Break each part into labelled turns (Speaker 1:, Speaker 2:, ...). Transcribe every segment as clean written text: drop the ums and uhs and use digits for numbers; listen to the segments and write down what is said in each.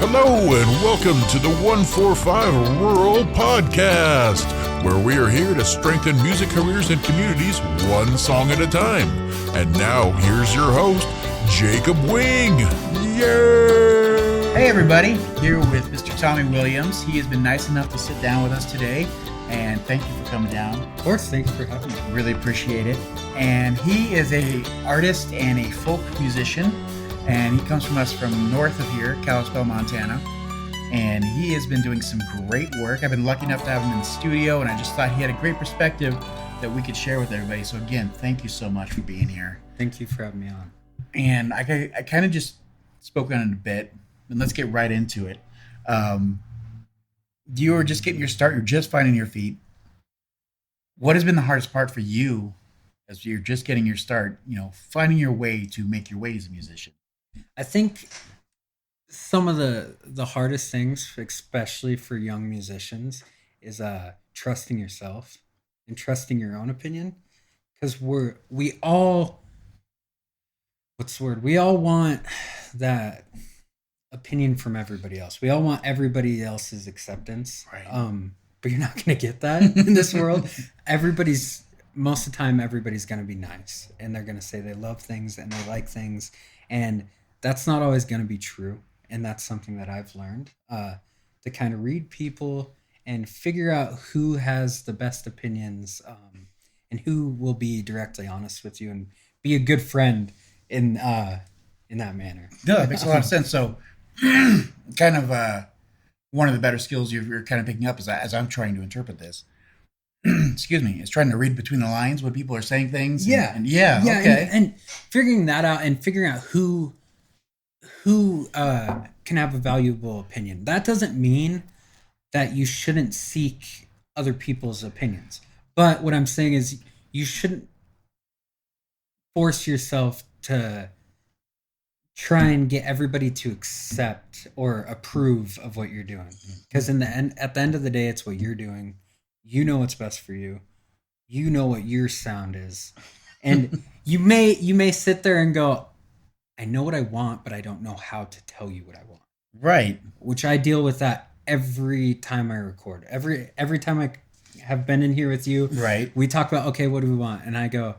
Speaker 1: Hello and welcome to the 145 Rural Podcast, where we are here to strengthen music careers and communities one song at a time. And now here's your host, Jacob Wing. Yay!
Speaker 2: Hey everybody, here with Mr. Tommy Williams. He has been nice enough to sit down with us today, and thank you for coming down.
Speaker 3: Of course, thanks for having me.
Speaker 2: Really appreciate it. And he is an artist and a folk musician, and he comes from us from north of here, Kalispell, Montana. And he has been doing some great work. I've been lucky enough to have him in the studio, and I just thought he had a great perspective that we could share with everybody. So again, thank you so much for being here.
Speaker 3: Thank you for having me on.
Speaker 2: And I kind of just spoke on it a bit, and let's get right into it. You were just getting your start. You're just finding your feet. What has been the hardest part for you as you're just getting your start, finding your way to make your way as a musician?
Speaker 3: I think some of the hardest things, especially for young musicians, is trusting yourself and trusting your own opinion. Because we all want that opinion from everybody else. We all want everybody else's acceptance.
Speaker 2: Right.
Speaker 3: But you're not going to get that in this world. Most of the time, everybody's going to be nice, and they're going to say they love things and they like things. And that's not always going to be true. And that's something that I've learned, to kind of read people and figure out who has the best opinions, and who will be directly honest with you and be a good friend in that manner.
Speaker 2: No, that makes a lot of sense. So kind of one of the better skills you're kind of picking up as I'm trying to interpret this, excuse me, is trying to read between the lines when people are saying things.
Speaker 3: Yeah.
Speaker 2: Okay.
Speaker 3: And figuring that out and figuring out who can have a valuable opinion. That doesn't mean that you shouldn't seek other people's opinions. But what I'm saying is you shouldn't force yourself to try and get everybody to accept or approve of what you're doing. Because at the end of the day, it's what you're doing. You know what's best for you. You know what your sound is. And you may sit there and go, I know what I want, but I don't know how to tell you what I want.
Speaker 2: Right.
Speaker 3: Which I deal with that every time I record. Every time I have been in here with you,
Speaker 2: right,
Speaker 3: we talk about, okay, what do we want? And I go,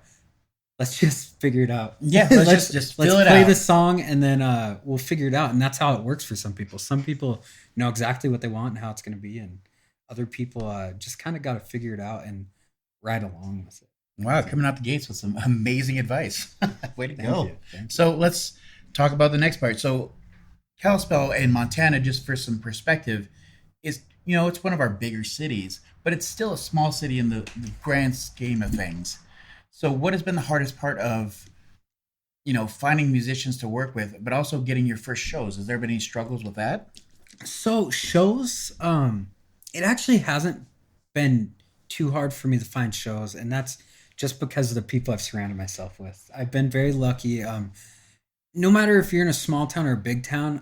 Speaker 3: let's just figure it out.
Speaker 2: Yeah, let's
Speaker 3: play the song, and then we'll figure it out. And that's how it works for some people. Some people know exactly what they want and how it's going to be, and other people just kind of got to figure it out and ride along with it.
Speaker 2: Wow, coming out the gates with some amazing advice. Way to go.
Speaker 3: Thank you.
Speaker 2: So let's talk about the next part. So Kalispell in Montana, just for some perspective, is, it's one of our bigger cities, but it's still a small city in the grand scheme of things. So what has been the hardest part of, finding musicians to work with, but also getting your first shows? Has there been any struggles with that?
Speaker 3: So shows, it actually hasn't been too hard for me to find shows, and that's just because of the people I've surrounded myself with. I've been very lucky. No matter if you're in a small town or a big town,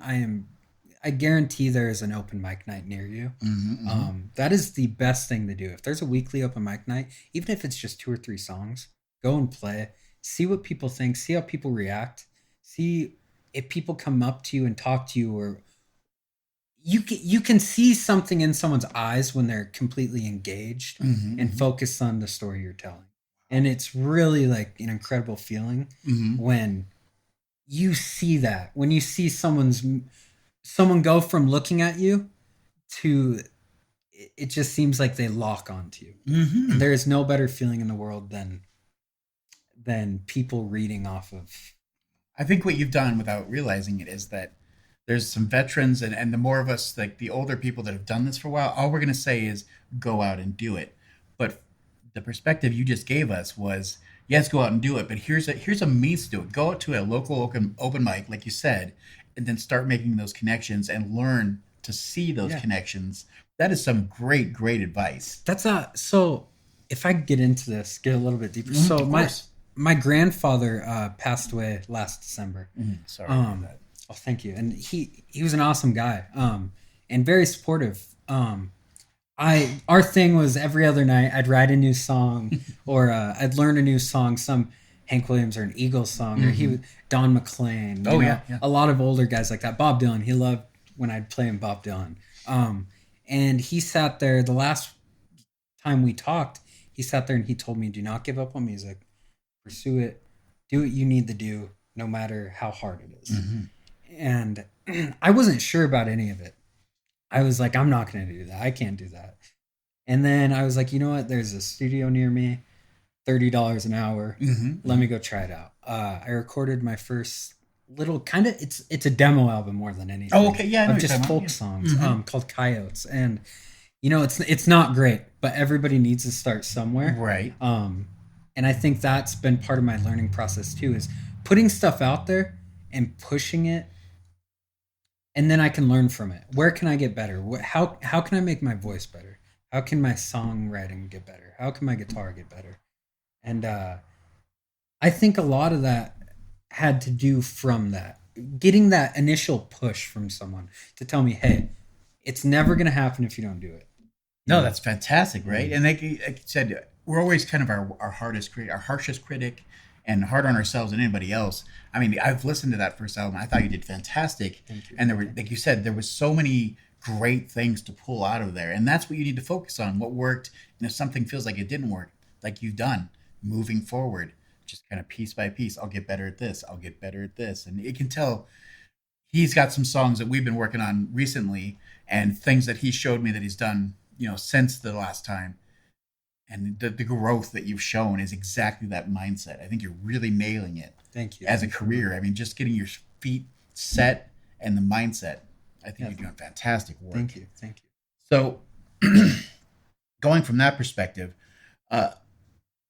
Speaker 3: I guarantee there is an open mic night near you.
Speaker 2: Mm-hmm.
Speaker 3: That is the best thing to do. If there's a weekly open mic night, even if it's just 2 or 3 songs, go and play. See what people think. See how people react. See if people come up to you and talk to you, or you can see something in someone's eyes when they're completely engaged and focused on the story you're telling. And it's really like an incredible feeling when you see that. When you see someone go from looking at you to, it just seems like they lock onto you. And there is no better feeling in the world than people reading off of.
Speaker 2: I think what you've done without realizing it is that there's some veterans and the more of us, like the older people that have done this for a while, all we're going to say is go out and do it. But the perspective you just gave us was, yes, go out and do it, but here's a means to do it. Go out to a local open mic, like you said, and then start making those connections and learn to see those connections. That is some great advice.
Speaker 3: That's so if I get into this, get a little bit deeper. So my grandfather passed away last December.
Speaker 2: Sorry about that.
Speaker 3: Oh, thank you. And he was an awesome guy, and very supportive. Our thing was every other night I'd write a new song or I'd learn a new song, some Hank Williams or an Eagles song, or Don McLean. A lot of older guys like that. Bob Dylan, he loved when I'd play in Bob Dylan. And he sat there the last time we talked, he sat there and he told me, do not give up on music, pursue it, do what you need to do, no matter how hard it is. And I wasn't sure about any of it. I was like, I'm not going to do that. I can't do that. And then I was like, you know what? There's a studio near me, $30 an hour. Let me go try it out. I recorded my first little kind of, it's a demo album more than anything.
Speaker 2: Oh, okay. Yeah.
Speaker 3: Of just folk songs called Coyotes. And, you know, it's not great, but everybody needs to start somewhere.
Speaker 2: Right.
Speaker 3: And I think that's been part of my learning process too, is putting stuff out there and pushing it. And then I can learn from it. Where can I get better? How can I make my voice better? How can my songwriting get better? How can my guitar get better? And I think a lot of that had to do from that. Getting that initial push from someone to tell me, hey, it's never going to happen if you don't do it.
Speaker 2: No, that's like right? And like you said, we're always kind of our harshest critic, and hard on ourselves and anybody else. I mean, I've listened to that first album. I thought you did fantastic.
Speaker 3: Thank you.
Speaker 2: And there were, like you said, there was so many great things to pull out of there. And that's what you need to focus on, what worked. And if something feels like it didn't work, like you've done, moving forward, just kind of piece by piece, I'll get better at this. I'll get better at this. And you can tell he's got some songs that we've been working on recently and things that he showed me that he's done, you know, since the last time. And the growth that you've shown is exactly that mindset. I think you're really nailing it.
Speaker 3: Thank you.
Speaker 2: As a career. I mean, just getting your feet set and the mindset. I think you're doing fantastic work.
Speaker 3: Thank you. Thank you.
Speaker 2: So going from that perspective,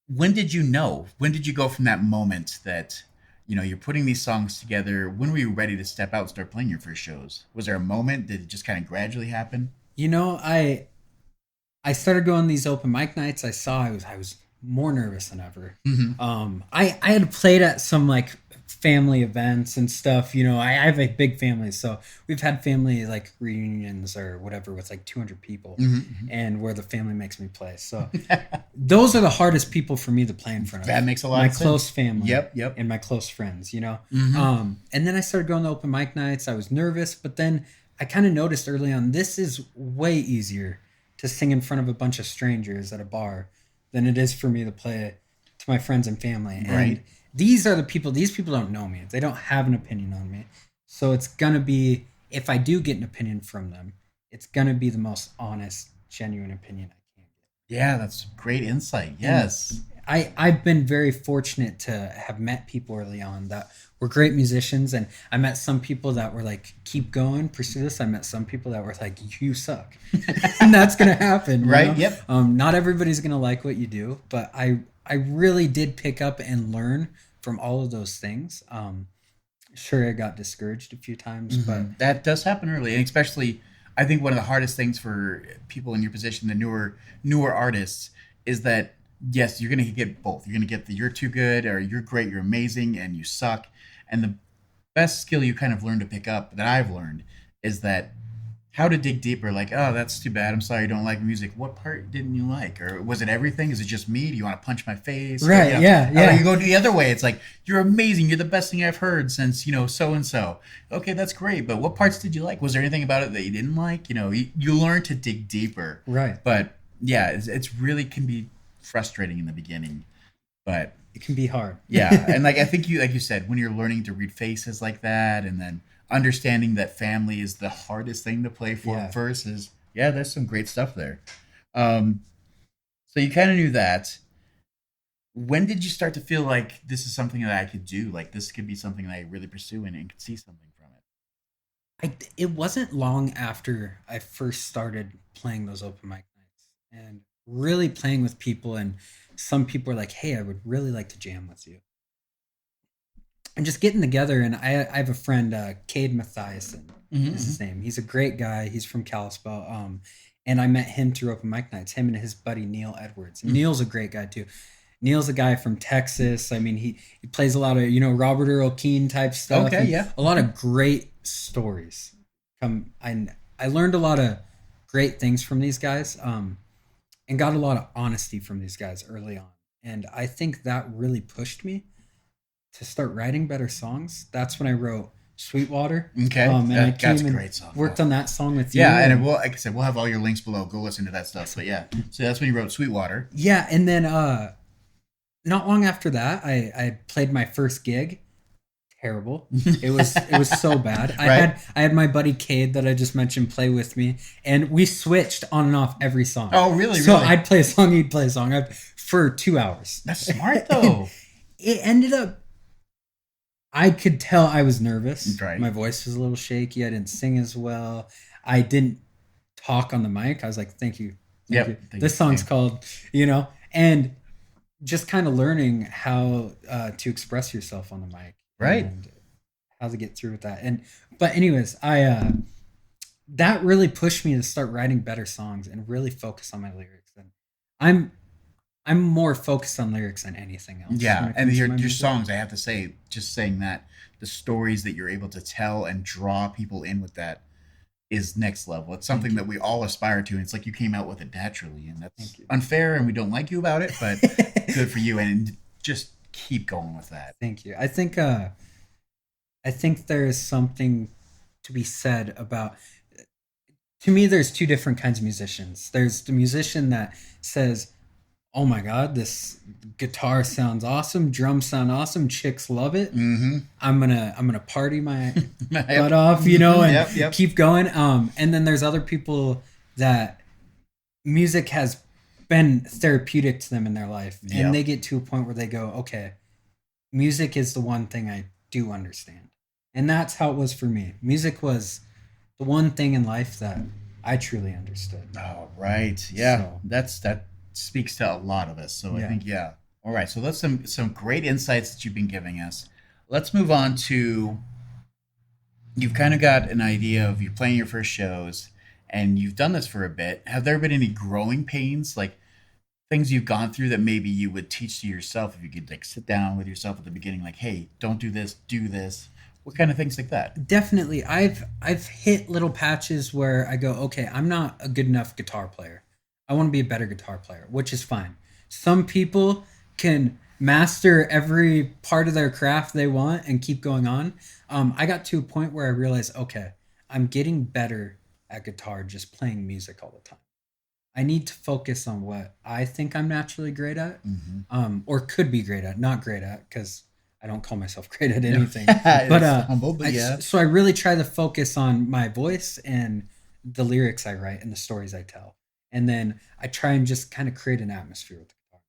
Speaker 2: when did you know? When did you go from that moment that, you know, you're putting these songs together? When were you ready to step out and start playing your first shows? Was there a moment? Did it just kind of gradually happen?
Speaker 3: You know, I started going these open mic nights. I was more nervous than ever. I had played at some like family events and stuff. You know, I have a big family, so we've had family like reunions or whatever with like 200 people, and where the family makes me play. So those are the hardest people for me to play in front of.
Speaker 2: That makes a lot of sense.
Speaker 3: My close family,
Speaker 2: yep,
Speaker 3: and my close friends. You know, and then I started going to open mic nights. I was nervous, but then I kind of noticed early on this is way easier to sing in front of a bunch of strangers at a bar than it is for me to play to my friends and family.
Speaker 2: Right.
Speaker 3: And these people don't know me. They don't have an opinion on me. So it's going to be, if I do get an opinion from them, it's going to be the most honest, genuine opinion I can get.
Speaker 2: Yeah, that's great insight. Yes.
Speaker 3: I've been very fortunate to have met people early on that were great musicians, and I met some people that were like, keep going, pursue this. I met some people that were like, you suck. And that's going to happen.
Speaker 2: Right.
Speaker 3: Know?
Speaker 2: Yep.
Speaker 3: Not everybody's going to like what you do, but I really did pick up and learn from all of those things. Sure, I got discouraged a few times, but
Speaker 2: that does happen early. And especially, I think one of the hardest things for people in your position, the newer artists, is that yes, you're going to get both. You're going to get the you're too good, or you're great, you're amazing, and you suck. And the best skill you kind of learn to pick up, that I've learned, is that how to dig deeper. Like, oh, that's too bad. I'm sorry you don't like music. What part didn't you like? Or was it everything? Is it just me? Do you want to punch my face?
Speaker 3: Right,
Speaker 2: or,
Speaker 3: yeah.
Speaker 2: Or you go the other way. It's like, you're amazing. You're the best thing I've heard since, so-and-so. Okay, that's great. But what parts did you like? Was there anything about it that you didn't like? You learn to dig deeper.
Speaker 3: Right.
Speaker 2: But yeah, it's really can be frustrating in the beginning, but
Speaker 3: it can be hard.
Speaker 2: Yeah. And like you said, when you're learning to read faces like that, and then understanding that family is the hardest thing to play for versus there's some great stuff there. So you kind of knew that. When did you start to feel like this is something that I could do? Like this could be something that I really pursue and could see something from it?
Speaker 3: It wasn't long after I first started playing those open mic nights and really playing with people, and some people are like, hey, I would really like to jam with you. And just getting together, and I have a friend, Cade Mathiasen is his name. He's a great guy. He's from Kalispell. And I met him through open mic nights, him and his buddy Neil Edwards. And Neil's a great guy too. Neil's a guy from Texas. I mean, he plays a lot of, Robert Earl Keen type stuff.
Speaker 2: Okay, yeah.
Speaker 3: A lot of great stories. I learned a lot of great things from these guys. And got a lot of honesty from these guys early on. And I think that really pushed me to start writing better songs. That's when I wrote Sweetwater.
Speaker 2: Okay,
Speaker 3: And I
Speaker 2: that's a
Speaker 3: came
Speaker 2: great song.
Speaker 3: and worked on that song with you.
Speaker 2: Yeah, and we'll, like I said, we'll have all your links below. Go listen to that stuff. But yeah, so that's when you wrote Sweetwater.
Speaker 3: Yeah, and then not long after that, I played my first gig. Terrible. It was so bad.
Speaker 2: Right.
Speaker 3: I had my buddy Cade that I just mentioned play with me, and we switched on and off every song.
Speaker 2: Oh, really?
Speaker 3: So
Speaker 2: really?
Speaker 3: I'd play a song, he'd play a song for 2 hours.
Speaker 2: That's smart though.
Speaker 3: It ended up. I could tell I was nervous.
Speaker 2: Right.
Speaker 3: My voice was a little shaky. I didn't sing as well. I didn't talk on the mic. I was like, "Thank you."
Speaker 2: Yep.
Speaker 3: You. This song's called, and just kind of learning how to express yourself on the mic.
Speaker 2: Right.
Speaker 3: And how to get through with that. But anyways, that really pushed me to start writing better songs and really focus on my lyrics. And I'm more focused on lyrics than anything else.
Speaker 2: Yeah, and your songs, I have to say, just saying that, the stories that you're able to tell and draw people in with that is next level. It's something that we all aspire to, and it's like you came out with it naturally, and that's unfair, and we don't like you about it, but good for you, and just keep going with that.
Speaker 3: Thank you. I think there is something to be said about. To me, there's two different kinds of musicians. There's the musician that says, "Oh my God, this guitar sounds awesome. Drums sound awesome. Chicks love it.
Speaker 2: Mm-hmm.
Speaker 3: I'm gonna party my butt off, and keep going." And then there's other people that music has been therapeutic to them in their life, and they get to a point where they go, "Okay, music is the one thing I do understand," and that's how it was for me. Music was the one thing in life that I truly understood.
Speaker 2: Oh, right, yeah,
Speaker 3: So,
Speaker 2: that speaks to a lot of us. So I think, all right. So that's some great insights that you've been giving us. Let's move on to, you've kind of got an idea of, you're playing your first shows, and you've done this for a bit. Have there been any growing pains, like things you've gone through that maybe you would teach to yourself if you could like sit down with yourself at the beginning, like, hey, don't do this, do this? What kind of things like that?
Speaker 3: definitely, I've hit little patches where I go, okay, I'm not a good enough guitar player. I want to be a better guitar player, which is fine. Some people can master every part of their craft they want and keep going on. I got to a point where I realized, okay, I'm getting better at guitar just playing music all the time. I need to focus on what I think I'm naturally great at, or could be great at, not great at, because I don't call myself great at anything. But
Speaker 2: humble, but yeah.
Speaker 3: So I really try to focus on my voice and the lyrics I write and the stories I tell. And then I try and just kind of create an atmosphere with the guitar.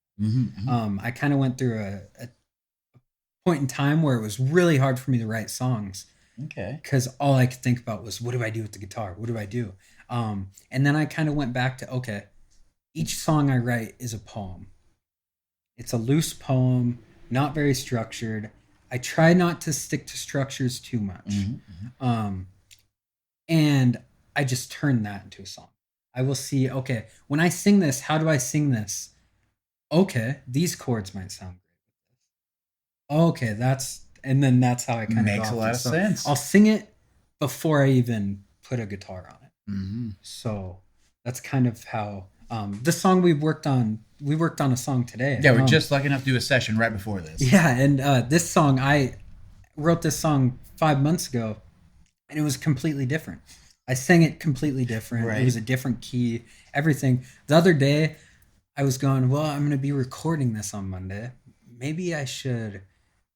Speaker 3: I kind of went through a point in time where it was really hard for me to write songs.
Speaker 2: Okay.
Speaker 3: Because all I could think about was, what do I do with the guitar? What do I do? And then I kind of went back to, okay, each song I write is a poem. It's a loose poem, not very structured. I try not to stick to structures too much. And I just turn that into a song. I will see, okay, when I sing this, how do I sing this? Okay, these chords might sound great. Okay, and then that's how I kind of
Speaker 2: makes a lot of sense.
Speaker 3: I'll sing it before I even put a guitar on it. So that's kind of how the song we worked on a song today.
Speaker 2: Yeah, we're just lucky enough to do a session right before this.
Speaker 3: Yeah, and this song, I wrote this song 5 months ago, and it was completely different. I sang it completely different.
Speaker 2: Right.
Speaker 3: It was a different key, everything. The other day, I was going, well, I'm going to be recording this on Monday. Maybe I should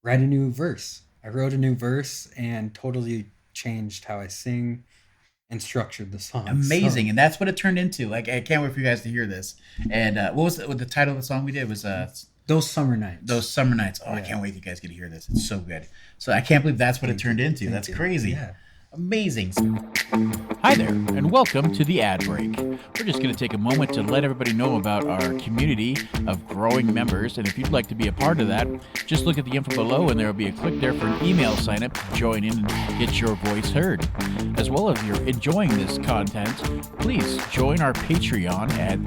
Speaker 3: write a new verse. I wrote a new verse and totally changed how I sing and structured the song.
Speaker 2: Amazing. So, and that's what it turned into. Like, I can't wait for you guys to hear this. And what was the title of the song we did? It was
Speaker 3: Those Summer Nights.
Speaker 2: Those Summer Nights. Oh, yeah. I can't wait for you guys to get to hear this. It's so good. So I can't believe that's what it turned into. That's crazy.
Speaker 3: Yeah.
Speaker 2: Amazing.
Speaker 4: Hi there, and welcome to the ad break. We're just going to take a moment to let everybody know about our community of growing members, and if you'd like to be a part of that, just look at the info below, and there will be a click there for an email sign-up to join in and get your voice heard. As well, if you're enjoying this content, please join our Patreon at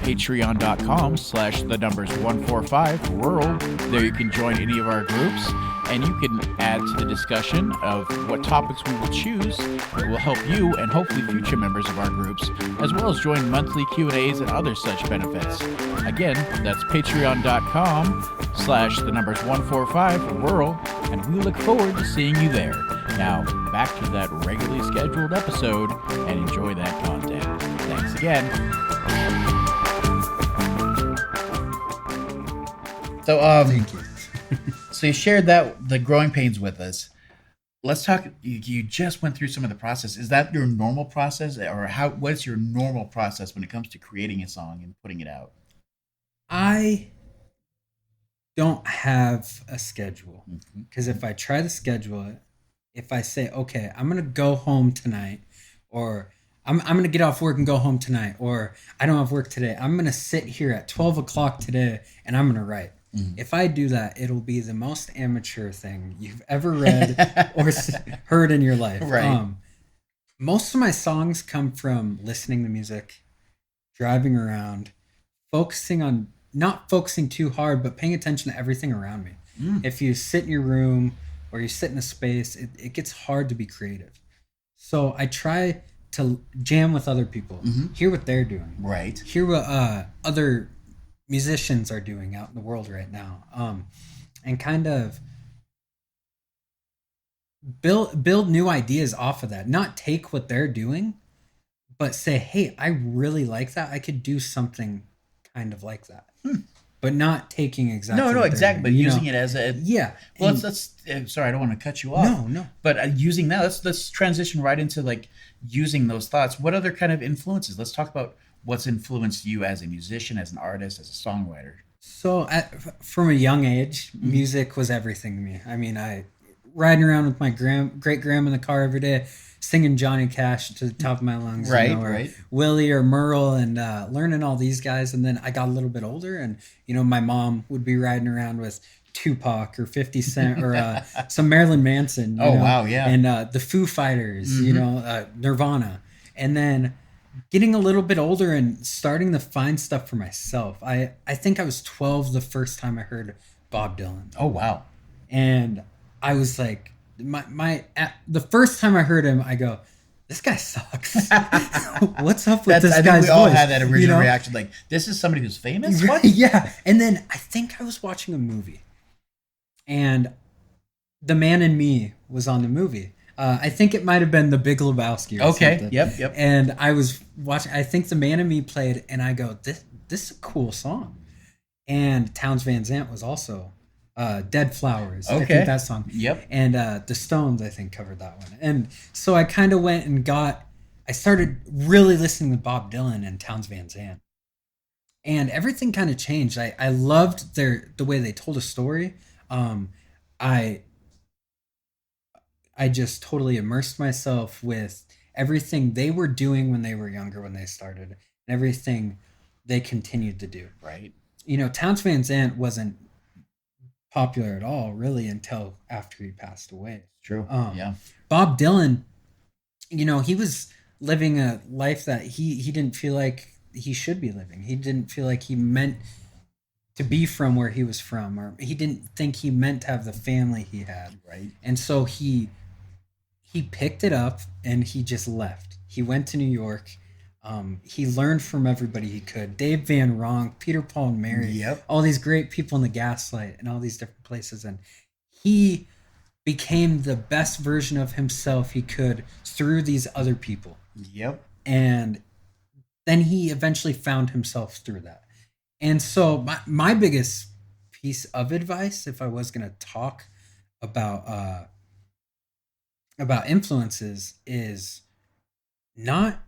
Speaker 4: patreon.com/145rural. There you can join any of our groups, and you can add to the discussion of what topics we will choose that will help you and hopefully future members of our groups, as well as join monthly Q&As and other such benefits. Again, that's patreon.com/145rural, and we look forward to seeing you there. Now, back to that regularly scheduled episode and enjoy that content. Thanks again.
Speaker 2: So,
Speaker 3: Thank you.
Speaker 2: so you shared the growing pains with us. Let's talk. You just went through some of the process. Is that your normal process, or what's your normal process when it comes to creating a song and putting it out?
Speaker 3: I don't have a schedule, because if I try to schedule it, if I say, okay, I'm gonna go home tonight, or I'm gonna get off work and go home tonight, or I don't have work today, I'm gonna sit here at 12 o'clock today and I'm gonna write. If I do that, it'll be the most amateur thing you've ever read or heard in your life.
Speaker 2: Right.
Speaker 3: Most of my songs come from listening to music, driving around, not focusing too hard, but paying attention to everything around me. If you sit in your room or you sit in a space, it gets hard to be creative. So I try to jam with other people, hear what they're doing,
Speaker 2: Right.
Speaker 3: hear what other musicians are doing out in the world right now, and kind of build new ideas off of that. Not take what they're doing, but say, hey, I really like that. I could do something kind of like that. But not taking exactly.
Speaker 2: No,
Speaker 3: what they're
Speaker 2: exactly. But
Speaker 3: doing,
Speaker 2: using it as a
Speaker 3: yeah.
Speaker 2: Well,
Speaker 3: And-
Speaker 2: let's sorry, I don't want to cut you off.
Speaker 3: No.
Speaker 2: But using that, let's transition right into like using those thoughts. What other kind of influences? Let's talk about what's influenced you as a musician, as an artist, as a songwriter.
Speaker 3: So from a young age, music was everything to me. I mean, I riding around with my great grandma in the car every day, singing Johnny Cash to the top of my lungs,
Speaker 2: Right,
Speaker 3: or
Speaker 2: right.
Speaker 3: Willie or Merle, and learning all these guys. And then I got a little bit older, and my mom would be riding around with Tupac or 50 Cent or some Marilyn Manson. you
Speaker 2: Oh,
Speaker 3: know,
Speaker 2: wow, yeah.
Speaker 3: and the Foo Fighters, Nirvana, and then getting a little bit older and starting to find stuff for myself. I think I was 12 the first time I heard Bob Dylan.
Speaker 2: Oh, wow.
Speaker 3: And I was like, the first time I heard him, I go, this guy sucks. What's up with this
Speaker 2: I think
Speaker 3: guy's
Speaker 2: we all
Speaker 3: voice?
Speaker 2: had that original reaction, like, this is somebody who's famous? What?
Speaker 3: Yeah. And then I think I was watching a movie, and The Man in Me was on the movie. I think it might have been The Big Lebowski or
Speaker 2: Okay.
Speaker 3: something.
Speaker 2: Yep.
Speaker 3: And I was watching, I think The Man in Me played, and I go, this is a cool song. And Townes Van Zandt was also Dead Flowers. I
Speaker 2: Okay.
Speaker 3: think that song.
Speaker 2: Yep.
Speaker 3: And the Stones, I think, covered that one. And so I kind of went and I started really listening to Bob Dylan and Townes Van Zandt. And everything kind of changed. I loved the way they told a story. I just totally immersed myself with everything they were doing when they were younger, when they started, and everything they continued to do.
Speaker 2: Right.
Speaker 3: Townes Van Zandt wasn't popular at all, really, until after he passed away.
Speaker 2: True. Yeah.
Speaker 3: Bob Dylan, he was living a life that he didn't feel like he should be living. He didn't feel like he meant to be from where he was from, or he didn't think he meant to have the family he had.
Speaker 2: Right.
Speaker 3: And so he picked it up and he just left. He went to New York. He learned from everybody he could. Dave Van Ronk, Peter, Paul, and Mary.
Speaker 2: Yep.
Speaker 3: All these great people in the Gaslight and all these different places. And he became the best version of himself he could through these other people.
Speaker 2: Yep.
Speaker 3: And then he eventually found himself through that. And so my biggest piece of advice, if I was going to talk about influences, is not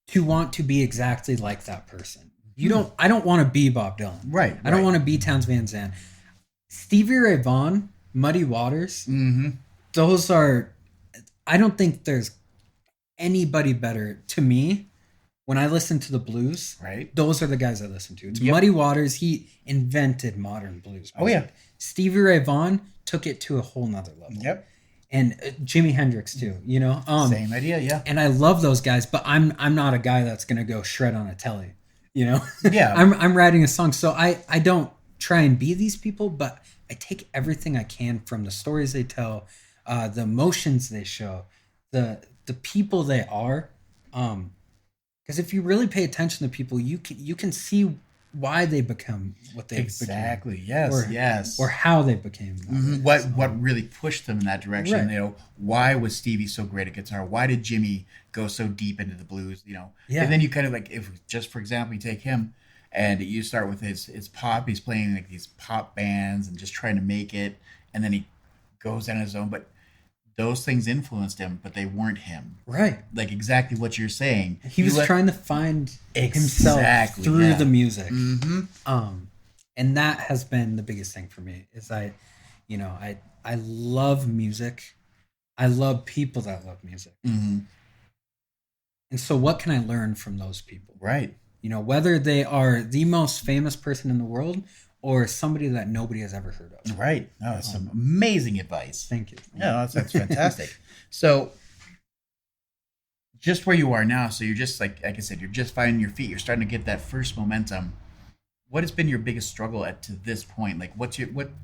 Speaker 3: to want to be exactly like that person. I don't want to be Bob Dylan.
Speaker 2: Right.
Speaker 3: I don't want to be Townes Van Zandt. Stevie Ray Vaughan, Muddy Waters, those are, I don't think there's anybody better to me. When I listen to the blues,
Speaker 2: Right.
Speaker 3: those are the guys I listen to. It's
Speaker 2: Yep.
Speaker 3: Muddy Waters. He invented modern blues music.
Speaker 2: Oh, yeah.
Speaker 3: Stevie Ray Vaughan took it to a whole nother level.
Speaker 2: Yep.
Speaker 3: And Jimi Hendrix too,
Speaker 2: Same idea. Yeah.
Speaker 3: And I love those guys, but I'm not a guy that's gonna go shred on a telly,
Speaker 2: Yeah.
Speaker 3: I'm writing a song, so I don't try and be these people, but I take everything I can from the stories they tell, the emotions they show, the people they are. Because if you really pay attention to people, you can see why they become what they
Speaker 2: Exactly.
Speaker 3: became.
Speaker 2: Yes.
Speaker 3: Or,
Speaker 2: yes.
Speaker 3: Or how they became that way.
Speaker 2: What really pushed them in that direction?
Speaker 3: Right.
Speaker 2: Why was Stevie so great at guitar? Why did Jimmy go so deep into the blues?
Speaker 3: Yeah.
Speaker 2: And then you kind of like, if just for example, you take him and you start with his pop. He's playing like these pop bands and just trying to make it, and then he goes on his own. But those things influenced him, but they weren't him.
Speaker 3: Right.
Speaker 2: Like exactly what you're saying.
Speaker 3: He was trying to find himself
Speaker 2: Exactly,
Speaker 3: through
Speaker 2: yeah.
Speaker 3: the music.
Speaker 2: Mm-hmm.
Speaker 3: And that has been the biggest thing for me is I love music. I love people that love music.
Speaker 2: Mm-hmm.
Speaker 3: And so what can I learn from those people?
Speaker 2: Right.
Speaker 3: Whether they are the most famous person in the world or somebody that nobody has ever heard of.
Speaker 2: Right. No, that's some amazing advice.
Speaker 3: Thank you.
Speaker 2: Yeah, that's fantastic. So, just where you are now, so you're just like I said, you're just finding your feet. You're starting to get that first momentum. What has been your biggest struggle to this point? Like, what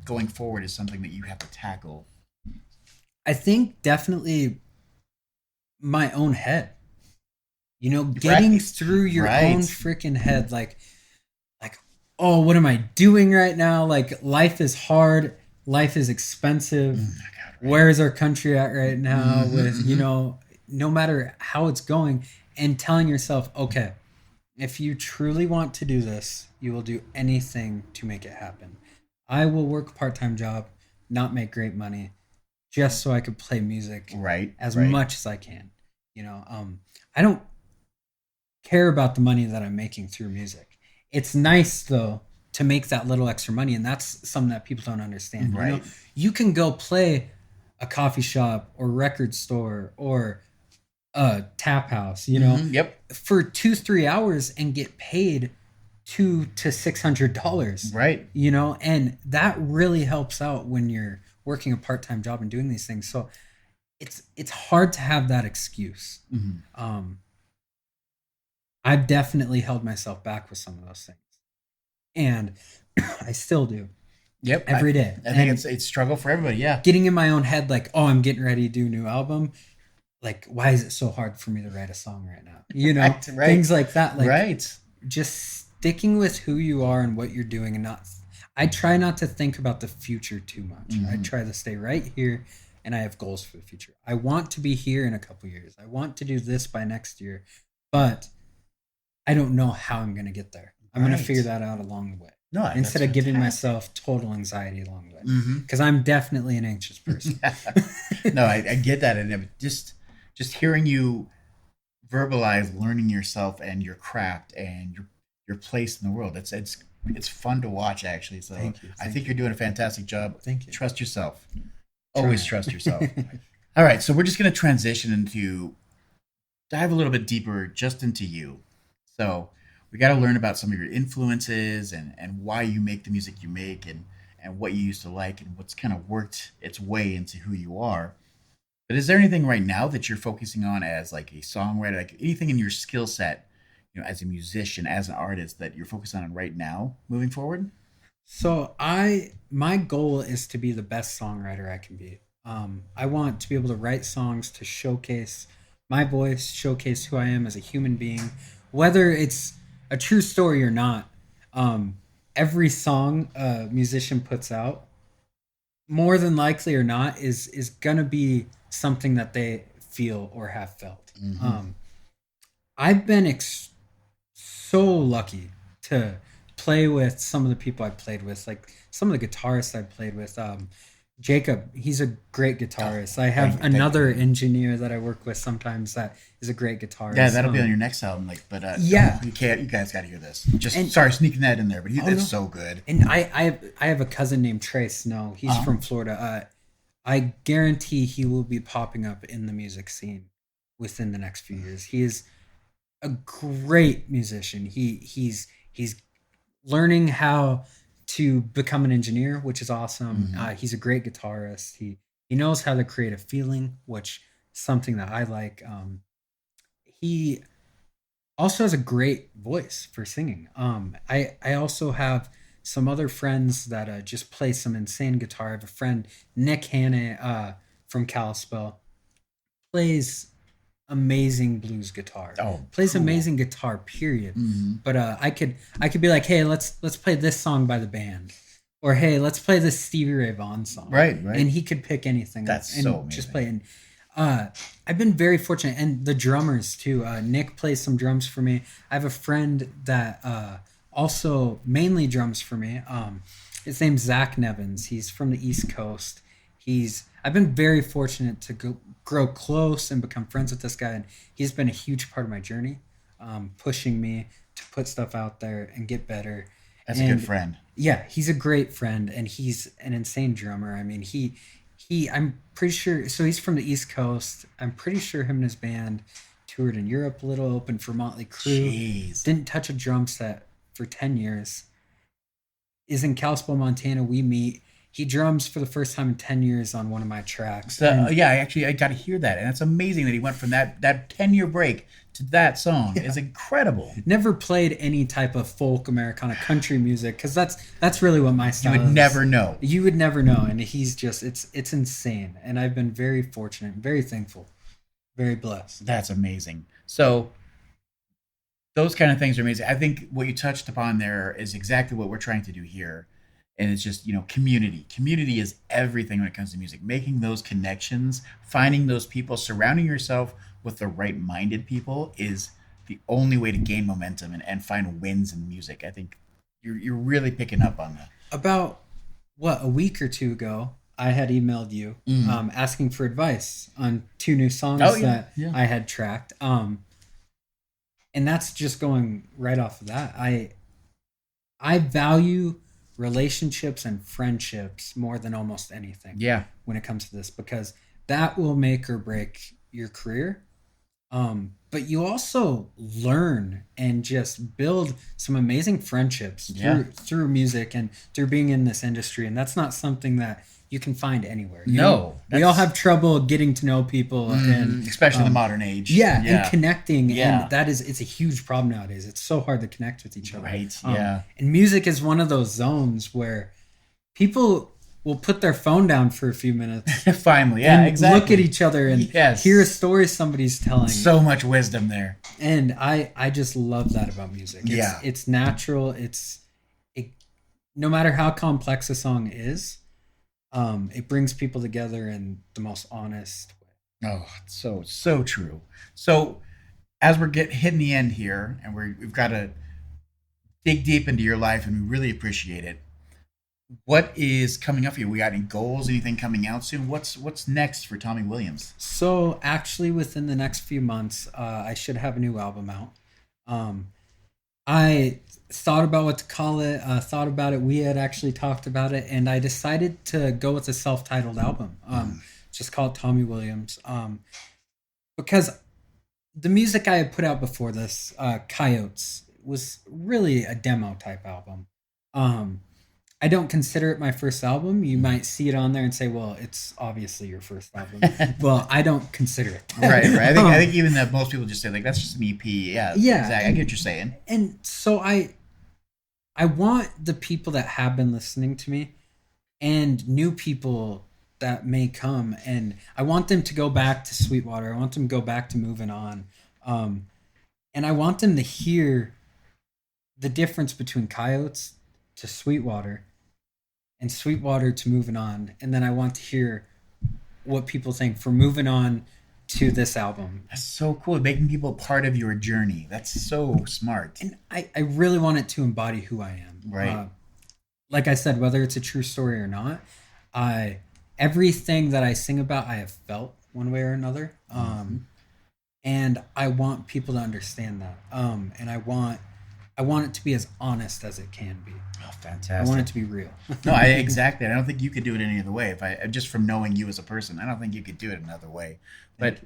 Speaker 2: going forward is something that you have to tackle?
Speaker 3: I think definitely my own head. Getting
Speaker 2: Right.
Speaker 3: through your
Speaker 2: Right.
Speaker 3: own freaking head, like, oh, what am I doing right now? Like, life is hard. Life is expensive.
Speaker 2: Oh my God, right.
Speaker 3: Where is our country at right now?
Speaker 2: Mhm,
Speaker 3: With no matter how it's going, and telling yourself, okay, if you truly want to do this, you will do anything to make it happen. I will work a part-time job, not make great money, just so I could play music
Speaker 2: Right.
Speaker 3: as
Speaker 2: right.
Speaker 3: much as I can. I don't care about the money that I'm making through music. It's nice though to make that little extra money, and that's something that people don't understand.
Speaker 2: Right.
Speaker 3: You can go play a coffee shop or record store or a tap house,
Speaker 2: Mhm, Yep.
Speaker 3: for 2-3 hours and get paid $200 to $600.
Speaker 2: Right.
Speaker 3: And that really helps out when you're working a part-time job and doing these things. So it's hard to have that excuse.
Speaker 2: Mm-hmm.
Speaker 3: I've definitely held myself back with some of those things, and I still do.
Speaker 2: Yep.
Speaker 3: Every day.
Speaker 2: I think it's struggle for everybody. Yeah.
Speaker 3: Getting in my own head, like, oh, I'm getting ready to do a new album. Like, why is it so hard for me to write a song right now?
Speaker 2: Right.
Speaker 3: Things like that. Like,
Speaker 2: right.
Speaker 3: just sticking with who you are and what you're doing, and I try not to think about the future too much.
Speaker 2: Mm-hmm.
Speaker 3: I try to stay right here, and I have goals for the future. I want to be here in a couple years. I want to do this by next year, but I don't know how I'm going to get there. I'm going to figure that out along the way.
Speaker 2: No,
Speaker 3: instead of giving myself total anxiety along the way, because
Speaker 2: Mm-hmm.
Speaker 3: I'm definitely an anxious person.
Speaker 2: No, I get that, and just hearing you verbalize learning yourself and your craft and your place in the world. It's fun to watch, actually. So
Speaker 3: Thank you.
Speaker 2: I think you're doing a fantastic job.
Speaker 3: Thank you.
Speaker 2: Trust yourself. Always trust yourself. All right, so we're just going to transition into dive a little bit deeper just into you. So we got to learn about some of your influences and why you make the music you make and what you used to like and what's kind of worked its way into who you are. But is there anything right now that you're focusing on as like a songwriter, like anything in your skill set, as a musician, as an artist that you're focused on right now moving forward?
Speaker 3: So my goal is to be the best songwriter I can be. I want to be able to write songs to showcase my voice, showcase who I am as a human being, whether it's a true story or not. Every song a musician puts out, more than likely or not, is gonna be something that they feel or have felt.
Speaker 2: Mm-hmm.
Speaker 3: I've been so lucky to play with some of the people I played with, like some of the guitarists I played with. Jacob, he's a great guitarist. I have another engineer that I work with sometimes that is a great guitarist.
Speaker 2: Yeah, that'll be on your next album.
Speaker 3: Yeah,
Speaker 2: you guys got to hear this. Sorry, sneaking that in there, but it's so good.
Speaker 3: And I have a cousin named Trey Snow. He's from Florida. I guarantee he will be popping up in the music scene within the next few years. He is a great musician. He's learning how to become an engineer, which is awesome. He's a great guitarist. He knows how to create a feeling, which is something that I like. He also has a great voice for singing. I also have some other friends that just play some insane guitar. I have a friend, Nick Hanna, from Kalispell, plays amazing blues guitar.
Speaker 2: Oh,
Speaker 3: plays
Speaker 2: cool.
Speaker 3: amazing guitar, period. But I could be like, hey, let's play this song by the band, or hey, let's play this Stevie Ray Vaughan song.
Speaker 2: Right.
Speaker 3: And he could pick anything.
Speaker 2: That's
Speaker 3: and
Speaker 2: so amazing.
Speaker 3: just play. And I've been very fortunate, and the drummers too. Nick plays some drums for me. I have a friend that also mainly drums for me. His name's Zach Nevins. He's from the East Coast. I've been very fortunate to grow close and become friends with this guy, and he's been a huge part of my journey, pushing me to put stuff out there and get better.
Speaker 2: That's a good friend.
Speaker 3: Yeah, he's a great friend, and he's an insane drummer. I mean, I'm pretty sure, so he's from the East Coast. I'm pretty sure him and his band toured in Europe a little, opened for Motley Crue.
Speaker 2: Jeez.
Speaker 3: Didn't touch a drum set for 10 years. Is in Kalispell, Montana. We meet. He drums for the first time in 10 years on one of my tracks.
Speaker 2: I got to hear that. And it's amazing that he went from that 10-year break to that song. It's incredible.
Speaker 3: Never played any type of folk, Americana, country music, because that's really what my style is.
Speaker 2: You would never know.
Speaker 3: You would never know. And he's just, it's insane. And I've been very fortunate, very thankful, very blessed.
Speaker 2: That's amazing. So those kind of things are amazing. I think what you touched upon there is exactly what we're trying to do here. And it's just, community. Community is everything when it comes to music. Making those connections, finding those people, surrounding yourself with the right-minded people is the only way to gain momentum and find wins in music. I think you're really picking up on that.
Speaker 3: About, a week or two ago, I had emailed you asking for advice on 2 new songs that I had tracked. And that's just going right off of that. I value relationships and friendships more than almost anything when it comes to this, because that will make or break your career. But you also learn and just build some amazing friendships through music and through being in this industry. And that's not something that you can find anywhere. We all have trouble getting to know people, and
Speaker 2: especially in the modern age.
Speaker 3: And connecting. And it's a huge problem nowadays. It's so hard to connect with each other.
Speaker 2: Right.
Speaker 3: And music is one of those zones where people will put their phone down for a few minutes.
Speaker 2: Finally,
Speaker 3: exactly. Look at each other and hear a story somebody's telling.
Speaker 2: So much wisdom there.
Speaker 3: And I just love that about music. It's natural. No matter how complex a song is, it brings people together in the most honest way.
Speaker 2: Oh, it's so true. So as we're hitting the end here, and we've got to dig deep into your life, and we really appreciate it. What is coming up for you? We got any goals? Anything coming out soon? What's next for Tommy Williams?
Speaker 3: So actually, within the next few months, I should have a new album out. I thought about what to call it. Thought about it. We had actually talked about it, and I decided to go with a self-titled album. Just called Tommy Williams. Because the music I had put out before this, Coyotes, was really a demo type album. I don't consider it my first album. You might see it on there and say, well, it's obviously your first album. Well, I don't consider it.
Speaker 2: Right. I think even that most people just say, like, that's just an EP. Yeah. Exactly. I get what you're saying.
Speaker 3: And so I want the people that have been listening to me and new people that may come, and I want them to go back to Sweetwater. I want them to go back to Moving On. And I want them to hear the difference between Coyotes to Sweetwater and Sweetwater to Moving On. And then I want to hear what people think for Moving On to this album.
Speaker 2: That's so cool. Making people part of your journey. That's so smart.
Speaker 3: And I really want it to embody who I am.
Speaker 2: Right.
Speaker 3: Like I said, whether it's a true story or not, everything that I sing about, I have felt one way or another. And I want people to understand that. And I want it to be as honest as it can be.
Speaker 2: Oh, fantastic.
Speaker 3: I want it to be real.
Speaker 2: No, exactly. I don't think you could do it any other way. Just from knowing you as a person, I don't think you could do it another way. But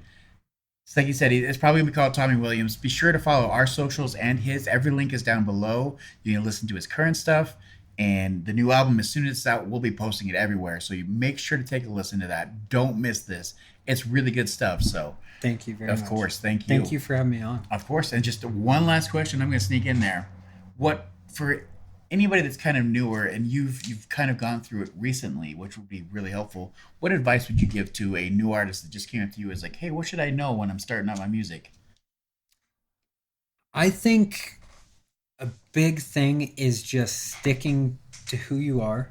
Speaker 2: it's like you said, it's probably going to be called Tommy Williams. Be sure to follow our socials and his. Every link is down below. You can listen to his current stuff. And the new album, as soon as it's out, we'll be posting it everywhere. So you make sure to take a listen to that. Don't miss this. It's really good stuff. So
Speaker 3: thank you very much.
Speaker 2: Of course. Thank you.
Speaker 3: Thank you for having me on.
Speaker 2: Of course. And just one last question I'm going to sneak in there. What, for anybody that's kind of newer and you've kind of gone through it recently, which would be really helpful, what advice would you give to a new artist that just came up to you as like, hey, what should I know when I'm starting out my music?
Speaker 3: I think a big thing is just sticking to who you are.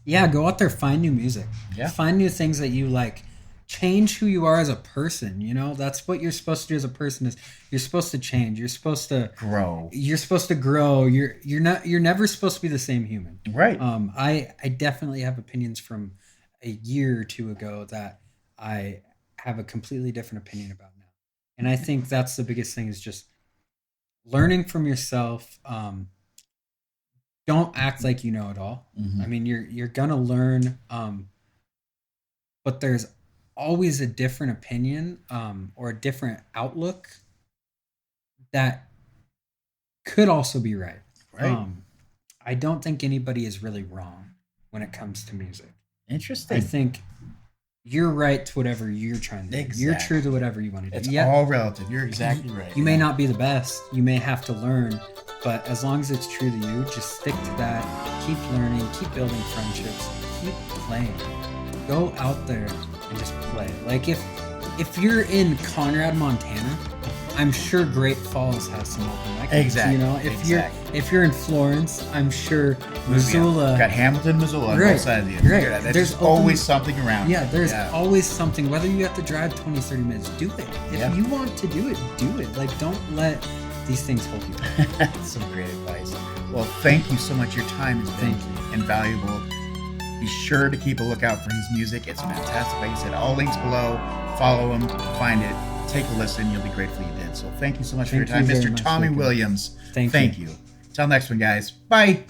Speaker 3: Yeah, go out there, find new music.
Speaker 2: Yeah.
Speaker 3: Find new things that you like. Change who you are as a person. You know, that's what you're supposed to do as a person. Is you're supposed to change. You're supposed to
Speaker 2: grow.
Speaker 3: You're supposed to grow. You're never supposed to be the same human.
Speaker 2: Right.
Speaker 3: I definitely have opinions from a year or two ago that I have a completely different opinion about now. And I think that's the biggest thing is just learning from yourself. Don't act like you know it all.
Speaker 2: Mm-hmm.
Speaker 3: I mean, you're gonna learn, but there's always a different opinion or a different outlook that could also be right.
Speaker 2: Right.
Speaker 3: I don't think anybody is really wrong when it comes to music.
Speaker 2: Interesting.
Speaker 3: I think you're right to whatever you're trying to do.
Speaker 2: Exactly.
Speaker 3: You're true to whatever you want to do.
Speaker 2: It's all relative. You're exactly right.
Speaker 3: You may not be the best. You may have to learn. But as long as it's true to you, just stick to that. Keep learning. Keep building friendships. Keep playing. Go out there and just play. Like if you're in Conrad, Montana, I'm sure Great Falls has some open mics.
Speaker 2: Exactly.
Speaker 3: You know, if you're in Florence, I'm sure Missoula.
Speaker 2: Got Hamilton, Missoula on both sides of the
Speaker 3: Right.
Speaker 2: There's always something around.
Speaker 3: Yeah, there's always something. Whether you have to drive 20, 30 minutes, do it. If you want to do it, do it. Like, don't let these things hold you back.
Speaker 2: That's some great advice. Well, thank you so much. Your time has been invaluable. Be sure to keep a lookout for his music. It's fantastic. Like I said, all links below. Follow him, find it, take a listen. You'll be grateful you did. So thank you so much for your time, Mr. Tommy Williams.
Speaker 3: Thank you.
Speaker 2: Till next one, guys. Bye.